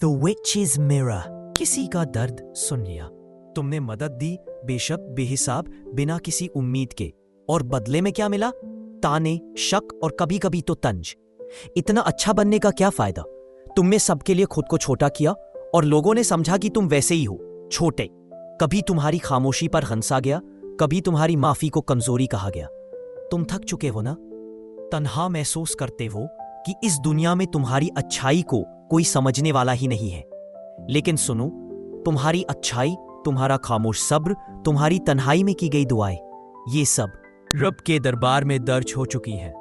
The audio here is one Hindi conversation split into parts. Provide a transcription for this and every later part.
The Witch's Mirror। किसी का दर्द सुन लिया, तुमने मदद दी, बेशक बेहिसाब, बिना किसी उम्मीद के, और बदले में क्या मिला? ताने, शक और कभी कभी तो तंज। इतना अच्छा बनने का क्या फायदा? तुमने सबके लिए खुद को छोटा किया और लोगों ने समझा कि तुम वैसे ही हो, छोटे। कभी तुम्हारी खामोशी पर हंसा गया, कभी तुम्हारी माफी को कमजोरी कहा गया। तुम थक चुके हो ना? तन्हा महसूस करते हो कि इस दुनिया में तुम्हारी अच्छाई को कोई समझने वाला ही नहीं है। लेकिन सुनो, तुम्हारी अच्छाई, तुम्हारा खामोश सब्र, तुम्हारी तन्हाई में की गई दुआएं, ये सब रब के दरबार में दर्ज हो चुकी हैं।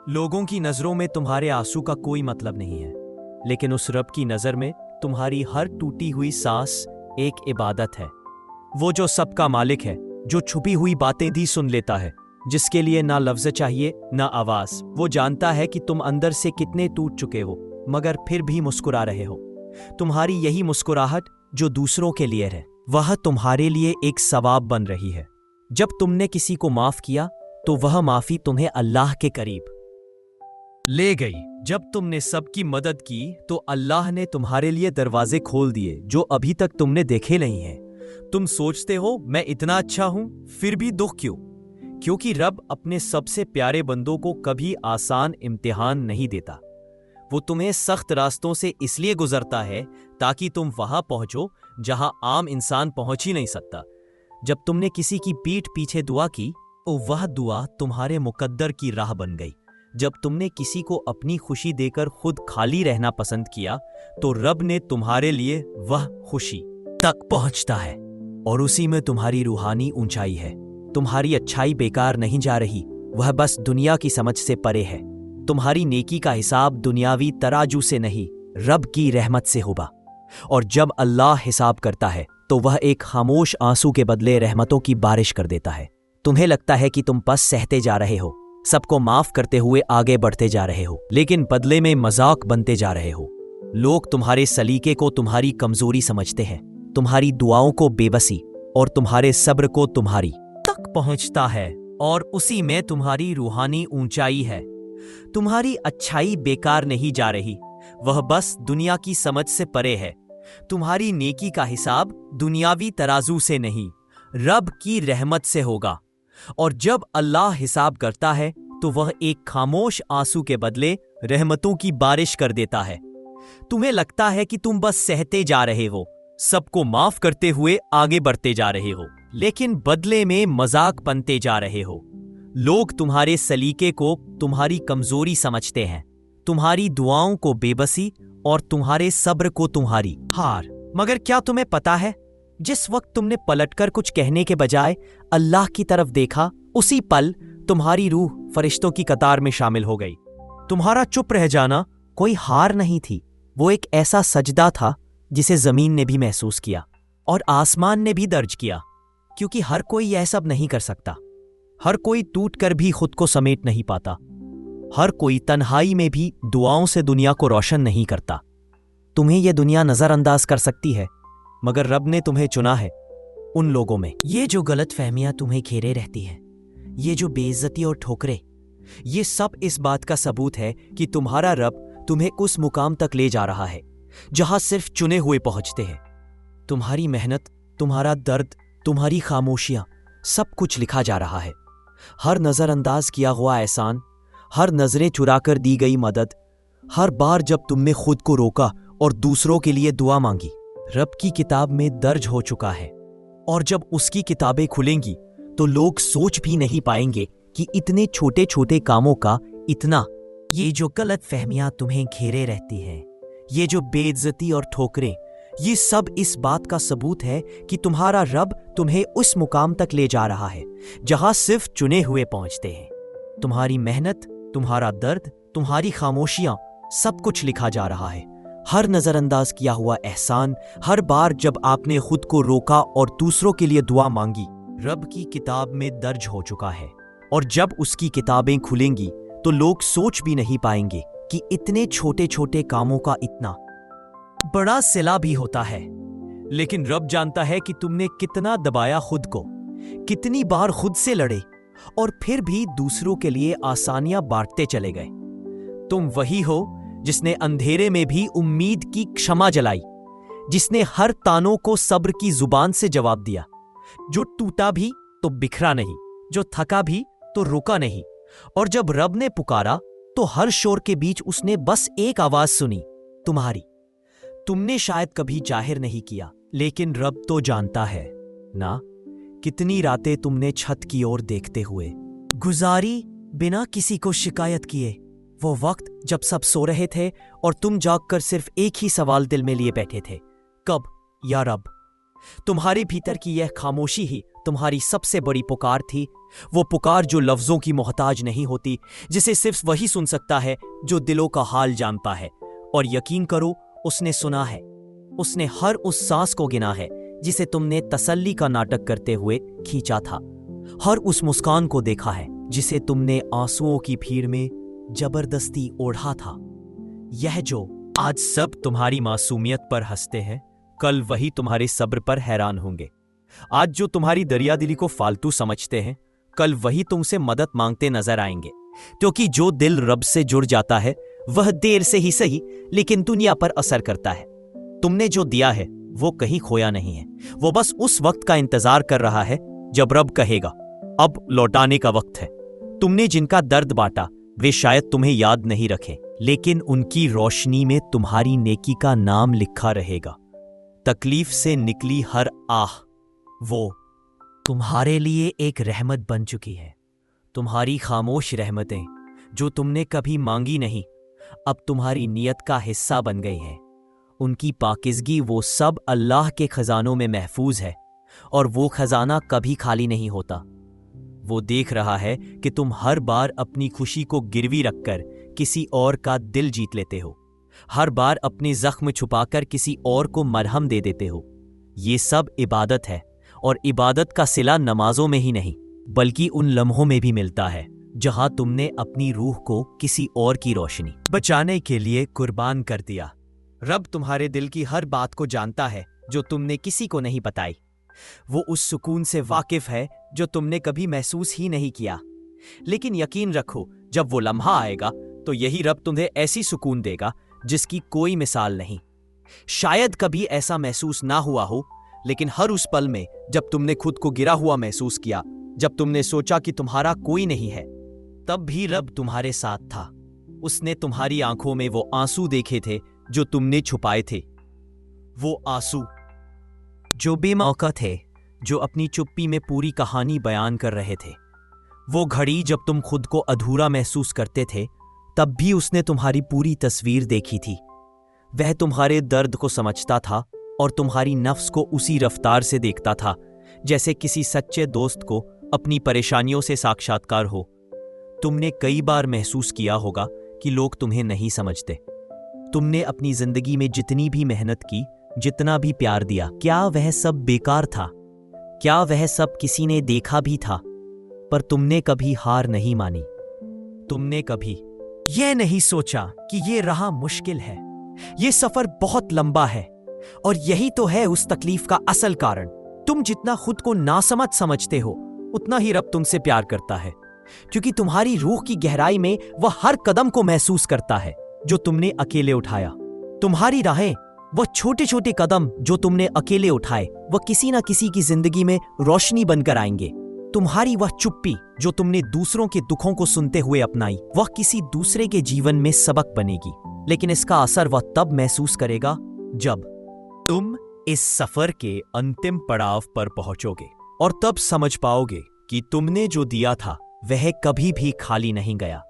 लोगों की नजरों में तुम्हारे आंसू का कोई मतलब नहीं है, लेकिन उस रब की नजर में तुम्हारी हर टूटी हुई सांस एक इबादत है। वो जो सबका मालिक है, जो छुपी हुई बातें भी सुन लेता है, जिसके लिए ना लफ्ज चाहिए ना आवाज। वो जानता है कि तुम अंदर से कितने टूट चुके हो, मगर फिर भी मुस्कुरा रहे हो। तुम्हारी यही मुस्कुराहट जो दूसरों के लिए है, वह तुम्हारे लिए एक सवाब बन रही है। जब तुमने किसी को माफ किया तो वह माफी तुम्हें अल्लाह के करीब ले गई। जब तुमने सबकी मदद की तो अल्लाह ने तुम्हारे लिए दरवाजे खोल दिए जो अभी तक तुमने देखे नहीं हैं। तुम सोचते हो मैं इतना अच्छा हूं, फिर भी दुख क्यों? क्योंकि रब अपने सबसे प्यारे बंदों को कभी आसान इम्तिहान नहीं देता। वो तुम्हें सख्त रास्तों से इसलिए गुजरता है ताकि तुम वहां पहुंचो जहां आम इंसान पहुंच ही नहीं सकता। जब तुमने किसी की पीठ पीछे दुआ की तो वह दुआ तुम्हारे मुकद्दर की राह बन गई। जब तुमने किसी को अपनी खुशी देकर खुद खाली रहना पसंद किया तो रब ने तुम्हारे लिए वह खुशी तक पहुंचता है, और उसी में तुम्हारी रूहानी ऊंचाई है। तुम्हारी अच्छाई बेकार नहीं जा रही, वह बस दुनिया की समझ से परे है। तुम्हारी नेकी का हिसाब दुनियावी तराजू से नहीं, रब की रहमत से होगा। और जब अल्लाह हिसाब करता है तो वह एक खामोश आंसू के बदले रहमतों की बारिश कर देता है। तुम्हें लगता है कि तुम बस सहते जा रहे हो, सबको माफ करते हुए आगे बढ़ते जा रहे हो, लेकिन बदले में मजाक बनते जा रहे हो। लोग तुम्हारे सलीके को तुम्हारी कमजोरी समझते हैं, तुम्हारी दुआओं को बेबसी और तुम्हारे सब्र को तुम्हारी तक पहुंचता है, और उसी में तुम्हारी रूहानी ऊंचाई है। तुम्हारी अच्छाई बेकार नहीं जा रही, वह बस दुनिया की समझ से परे है। तुम्हारी नेकी का हिसाब दुनियावी तराजू से नहीं, रब की रहमत से होगा। और जब अल्लाह हिसाब करता है तो वह एक खामोश आंसू के बदले रहमतों की बारिश कर देता है। तुम्हें लगता है कि तुम बस सहते जा रहे हो, सबको माफ करते हुए आगे बढ़ते जा रहे हो, लेकिन बदले में मजाक बनते जा रहे हो। लोग तुम्हारे सलीके को तुम्हारी कमजोरी समझते हैं, तुम्हारी दुआओं को बेबसी और तुम्हारे सब्र को तुम्हारी हार। मगर क्या तुम्हें पता है, जिस वक्त तुमने पलटकर कुछ कहने के बजाय अल्लाह की तरफ देखा, उसी पल तुम्हारी रूह फरिश्तों की कतार में शामिल हो गई। तुम्हारा चुप रह जाना कोई हार नहीं थी, वो एक ऐसा सजदा था जिसे जमीन ने भी महसूस किया और आसमान ने भी दर्ज किया। क्योंकि हर कोई यह सब नहीं कर सकता, हर कोई टूट कर भी खुद को समेट नहीं पाता, हर कोई तन्हाई में भी दुआओं से दुनिया को रोशन नहीं करता। तुम्हें यह दुनिया नजरअंदाज कर सकती है, मगर रब ने तुम्हें चुना है उन लोगों में। ये जो गलत फहमियां तुम्हें घेरे रहती हैं, ये जो बेइज्जती और ठोकरें, ये सब इस बात का सबूत है कि तुम्हारा रब तुम्हें उस मुकाम तक ले जा रहा है जहां सिर्फ चुने हुए पहुंचते हैं। तुम्हारी मेहनत, तुम्हारा दर्द, तुम्हारी खामोशियां, सब कुछ लिखा जा रहा है। हर नजरअंदाज किया हुआ एहसान, हर नजरें चुराकर दी गई मदद, हर बार जब तुमने खुद को रोका और दूसरों के लिए दुआ मांगी, रब की किताब में दर्ज हो चुका है। और जब उसकी किताबें खुलेंगी तो लोग सोच भी नहीं पाएंगे कि इतने छोटे छोटे कामों का इतना। ये जो गलत फहमियां तुम्हें घेरे रहती हैं, ये जो बेइज्जती और ठोकरें, ये सब इस बात का सबूत है कि तुम्हारा रब तुम्हें उस मुकाम तक ले जा रहा है जहां सिर्फ चुने हुए पहुंचते हैं। तुम्हारी मेहनत, तुम्हारा दर्द, तुम्हारी खामोशियां, सब कुछ लिखा जा रहा है। हर नजरअंदाज किया हुआ एहसान, हर बार जब आपने खुद को रोका और दूसरों के लिए दुआ मांगी, रब की किताब में दर्ज हो चुका है। और जब उसकी किताबें खुलेंगी तो लोग सोच भी नहीं पाएंगे कि इतने छोटे छोटे कामों का इतना बड़ा सिला भी होता है। लेकिन रब जानता है कि तुमने कितना दबाया खुद को, कितनी बार खुद से लड़े और फिर भी दूसरों के लिए आसानियां बांटते चले गए। तुम वही हो जिसने अंधेरे में भी उम्मीद की क्षमा जलाई, जिसने हर तानों को सब्र की जुबान से जवाब दिया, जो टूटा भी तो बिखरा नहीं, जो थका भी तो रुका नहीं। और जब रब ने पुकारा तो हर शोर के बीच उसने बस एक आवाज सुनी, तुम्हारी। तुमने शायद कभी जाहिर नहीं किया, लेकिन रब तो जानता है ना कितनी रातें तुमने छत की ओर देखते हुए गुजारी बिना किसी को शिकायत किए। वो वक्त जब सब सो रहे थे और तुम जागकर सिर्फ एक ही सवाल दिल में लिए बैठे थे, कब या रब। तुम्हारे भीतर की यह खामोशी ही तुम्हारी सबसे बड़ी पुकार थी, वो पुकार जो लफ्जों की मोहताज नहीं होती, जिसे सिर्फ वही सुन सकता है जो दिलों का हाल जानता है। और यकीन करो, उसने सुना है। उसने हर उस सांस को गिना है जिसे तुमने तसल्ली का नाटक करते हुए खींचा था, हर उस मुस्कान को देखा है जिसे तुमने आंसुओं की भीड़ में जबरदस्ती ओढ़ा था। यह जो आज सब तुम्हारी मासूमियत पर हंसते हैं, कल वही तुम्हारे सब्र पर हैरान होंगे। आज जो तुम्हारी दरियादिली को फालतू समझते हैं, कल वही तुमसे मदद मांगते नजर आएंगे। क्योंकि जो दिल रब से जुड़ जाता है वह देर से ही सही लेकिन दुनिया पर असर करता है। तुमने जो दिया है वो कहीं खोया नहीं है, वो बस उस वक्त का इंतजार कर रहा है जब रब कहेगा अब लौटाने का वक्त है। तुमने जिनका दर्द बांटा वे शायद तुम्हें याद नहीं रखें, लेकिन उनकी रोशनी में तुम्हारी नेकी का नाम लिखा रहेगा। तकलीफ से निकली हर आह वो तुम्हारे लिए एक रहमत बन चुकी है। तुम्हारी खामोश रहमतें जो तुमने कभी मांगी नहीं, अब तुम्हारी नियत का हिस्सा बन गई हैं। उनकी पाकिज़गी वो सब अल्लाह के खजानों में महफूज है, और वो खजाना कभी खाली नहीं होता। वो देख रहा है कि तुम हर बार अपनी खुशी को गिरवी रखकर किसी और का दिल जीत लेते हो, हर बार अपने जख्म छुपाकर किसी और को मरहम दे देते हो। ये सब इबादत है, और इबादत का सिला नमाजों में ही नहीं बल्कि उन लम्हों में भी मिलता है जहां तुमने अपनी रूह को किसी और की रोशनी बचाने के लिए कुर्बान कर दिया। रब तुम्हारे दिल की हर बात को जानता है जो तुमने किसी को नहीं बताई। वो उस सुकून से वाकिफ है जो तुमने कभी महसूस ही नहीं किया। लेकिन यकीन रखो, जब वो लम्हा आएगा तो यही रब तुम्हें ऐसी सुकून देगा जिसकी कोई मिसाल नहीं। शायद कभी ऐसा महसूस ना हुआ हो, लेकिन हर उस पल में जब तुमने खुद को गिरा हुआ महसूस किया, जब तुमने सोचा कि तुम्हारा कोई नहीं है, तब भी रब तुम्हारे साथ था। उसने तुम्हारी आंखों में वो आंसू देखे थे जो तुमने छुपाए थे, वो आंसू जो बेमौका थे, जो अपनी चुप्पी में पूरी कहानी बयान कर रहे थे। वो घड़ी जब तुम खुद को अधूरा महसूस करते थे, तब भी उसने तुम्हारी पूरी तस्वीर देखी थी। वह तुम्हारे दर्द को समझता था और तुम्हारी नफ्स को उसी रफ्तार से देखता था जैसे किसी सच्चे दोस्त को अपनी परेशानियों से साक्षात्कार हो। तुमने कई बार महसूस किया होगा कि लोग तुम्हें नहीं समझते। तुमने अपनी जिंदगी में जितनी भी मेहनत की, जितना भी प्यार दिया, क्या वह सब बेकार था? क्या वह सब किसी ने देखा भी था? पर तुमने कभी हार नहीं मानी। तुमने कभी यह नहीं सोचा कि ये राह मुश्किल है, ये सफर बहुत लंबा है, और यही तो है उस तकलीफ का असल कारण। तुम जितना खुद को नासमझ समझते हो, उतना ही रब तुमसे प्यार करता है, क्योंकि तुम्हारी रूह की गहराई में वह हर कदम को महसूस करता है जो तुमने अकेले उठाया। तुम्हारी राहें, वह छोटे छोटे कदम जो तुमने अकेले उठाए, वह किसी ना किसी की जिंदगी में रोशनी बनकर आएंगे। तुम्हारी वह चुप्पी जो तुमने दूसरों के दुखों को सुनते हुए अपनाई, वह किसी दूसरे के जीवन में सबक बनेगी। लेकिन इसका असर वह तब महसूस करेगा जब तुम इस सफर के अंतिम पड़ाव पर पहुंचोगे, और तब समझ पाओगे कि तुमने जो दिया था वह कभी भी खाली नहीं गया।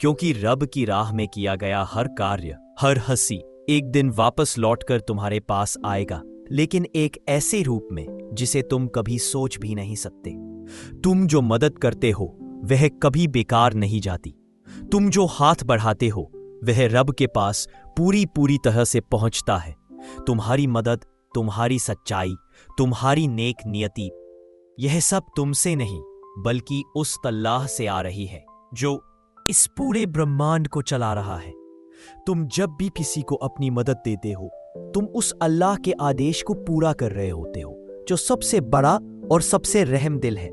क्योंकि रब की राह में किया गया हर कार्य, हर हंसी एक दिन वापस लौटकर तुम्हारे पास आएगा, लेकिन एक ऐसे रूप में जिसे तुम कभी सोच भी नहीं सकते। तुम जो मदद करते हो वह कभी बेकार नहीं जाती। तुम जो हाथ बढ़ाते हो वह रब के पास पूरी तरह से पहुंचता है। तुम्हारी मदद, तुम्हारी सच्चाई, तुम्हारी नेक नियति, यह सब तुमसे नहीं बल्कि उस अल्लाह से आ रही है जो इस पूरे ब्रह्मांड को चला रहा है। तुम जब भी किसी को अपनी मदद देते हो, तुम उस अल्लाह के आदेश को पूरा कर रहे होते हो जो सबसे बड़ा और सबसे रहम दिल है।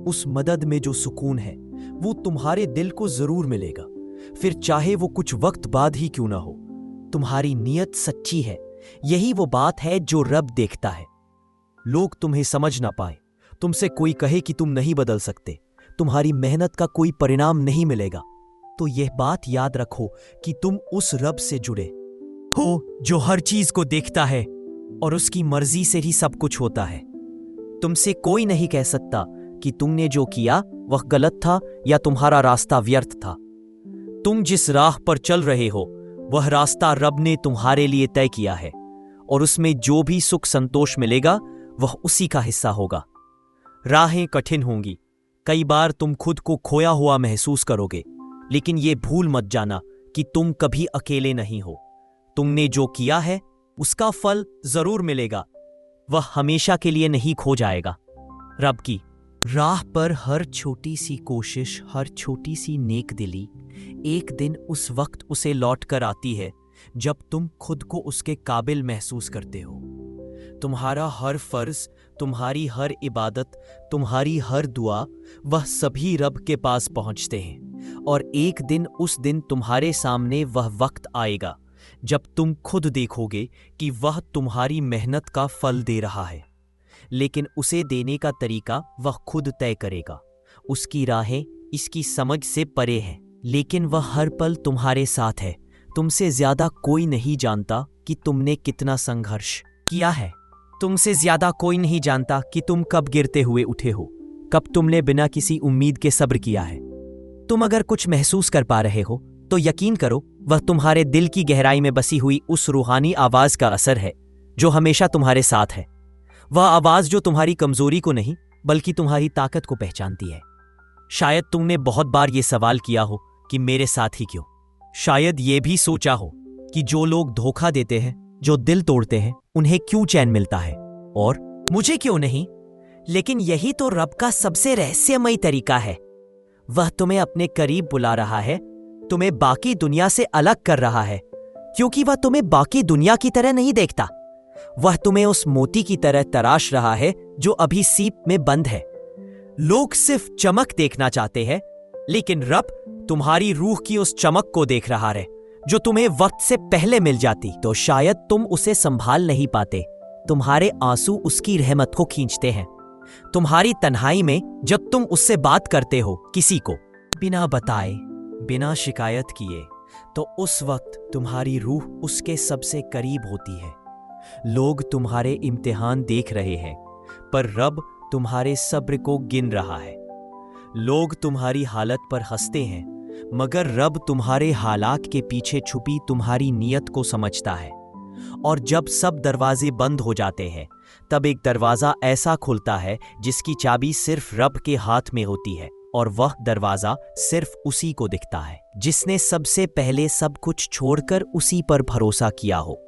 उस मदद में जो सुकून है वो तुम्हारे दिल को जरूर मिलेगा, फिर चाहे वो कुछ वक्त बाद ही क्यों ना हो। तुम्हारी नीयत सच्ची है, यही वो बात है जो रब देखता है। लोग तुम्हें समझ ना पाए, तुमसे कोई कहे कि तुम नहीं बदल सकते, तुम्हारी मेहनत का कोई परिणाम नहीं मिलेगा, तो यह बात याद रखो कि तुम उस रब से जुड़े हो जो हर चीज को देखता है और उसकी मर्जी से ही सब कुछ होता है। तुमसे कोई नहीं कह सकता कि तुमने जो किया वह गलत था या तुम्हारा रास्ता व्यर्थ था। तुम जिस राह पर चल रहे हो वह रास्ता रब ने तुम्हारे लिए तय किया है, और उसमें जो भी सुख संतोष मिलेगा वह उसी का हिस्सा होगा। राहें कठिन होंगी, कई बार तुम खुद को खोया हुआ महसूस करोगे, लेकिन ये भूल मत जाना कि तुम कभी अकेले नहीं हो। तुमने जो किया है उसका फल जरूर मिलेगा, वह हमेशा के लिए नहीं खो जाएगा। रब की राह पर हर छोटी सी कोशिश, हर छोटी सी नेक दिली एक दिन उस वक्त उसे लौट कर आती है जब तुम खुद को उसके काबिल महसूस करते हो। तुम्हारा हर फर्ज, तुम्हारी हर इबादत, तुम्हारी हर दुआ, वह सभी रब के पास पहुंचते हैं, और एक दिन उस दिन तुम्हारे सामने वह वक्त आएगा जब तुम खुद देखोगे कि वह तुम्हारी मेहनत का फल दे रहा है, लेकिन उसे देने का तरीका वह खुद तय करेगा। उसकी राहें इसकी समझ से परे हैं, लेकिन वह हर पल तुम्हारे साथ है। तुमसे ज्यादा कोई नहीं जानता कि तुमने कितना संघर्ष किया है। तुमसे ज्यादा कोई नहीं जानता कि तुम कब गिरते हुए उठे हो, कब तुमने बिना किसी उम्मीद के सब्र किया है। तुम अगर कुछ महसूस कर पा रहे हो तो यकीन करो वह तुम्हारे दिल की गहराई में बसी हुई उस रूहानी आवाज का असर है जो हमेशा तुम्हारे साथ है। वह आवाज जो तुम्हारी कमजोरी को नहीं बल्कि तुम्हारी ताकत को पहचानती है। शायद तुमने बहुत बार यह सवाल किया हो कि मेरे साथ ही क्यों। शायद ये भी सोचा हो कि जो लोग धोखा देते हैं, जो दिल तोड़ते हैं, उन्हें क्यों चैन मिलता है और मुझे क्यों नहीं। लेकिन यही तो रब का सबसे रहस्यमयी तरीका है। वह तुम्हें अपने करीब बुला रहा है, तुम्हें बाकी दुनिया से अलग कर रहा है, क्योंकि वह तुम्हें बाकी दुनिया की तरह नहीं देखता। वह तुम्हें उस मोती की तरह तराश रहा है जो अभी सीप में बंद है। लोग सिर्फ चमक देखना चाहते हैं, लेकिन रब तुम्हारी रूह की उस चमक को देख रहा है जो तुम्हें वक्त से पहले मिल जाती तो शायद तुम उसे संभाल नहीं पाते। तुम्हारे आंसू उसकी रहमत को खींचते हैं। तुम्हारी तन्हाई में जब तुम उससे बात करते हो किसी को बिना बताए, बिना शिकायत किए, तो उस वक्त तुम्हारी रूह उसके सबसे करीब होती है। लोग तुम्हारे इम्तिहान देख रहे हैं, पर रब तुम्हारे सब्र को गिन रहा है। लोग तुम्हारी हालत पर हंसते हैं, मगर रब तुम्हारे हालात के पीछे छुपी तुम्हारी नीयत को समझता है। और जब सब दरवाजे बंद हो जाते हैं, तब एक दरवाजा ऐसा खुलता है जिसकी चाबी सिर्फ रब के हाथ में होती है, और वह दरवाजा सिर्फ उसी को दिखता है जिसने सबसे पहले सब कुछ छोड़कर उसी पर भरोसा किया हो।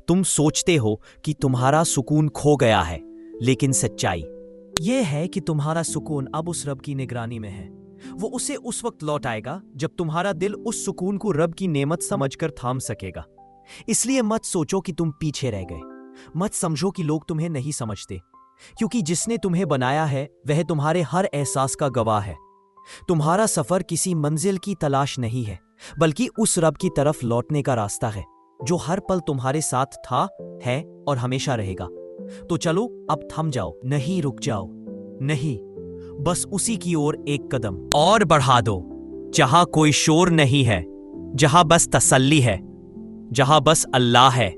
तुम सोचते हो कि तुम्हारा सुकून खो गया है, लेकिन सच्चाई यह है कि तुम्हारा सुकून अब उस रब की निगरानी में है। वो उसे उस वक्त लौट आएगा जब तुम्हारा दिल उस सुकून को रब की नेमत समझकर थाम सकेगा। इसलिए मत सोचो कि तुम पीछे रह गए, मत समझो कि लोग तुम्हें नहीं समझते, क्योंकि जिसने तुम्हें बनाया है वह तुम्हारे हर एहसास का गवाह है। तुम्हारा सफर किसी मंजिल की तलाश नहीं है, बल्कि उस रब की तरफ लौटने का रास्ता है जो हर पल तुम्हारे साथ था, है और हमेशा रहेगा। तो चलो अब थम जाओ, नहीं रुक जाओ, नहीं, बस उसी की ओर एक कदम और बढ़ा दो, जहां कोई शोर नहीं है, जहां बस तसल्ली है, जहां बस अल्लाह है।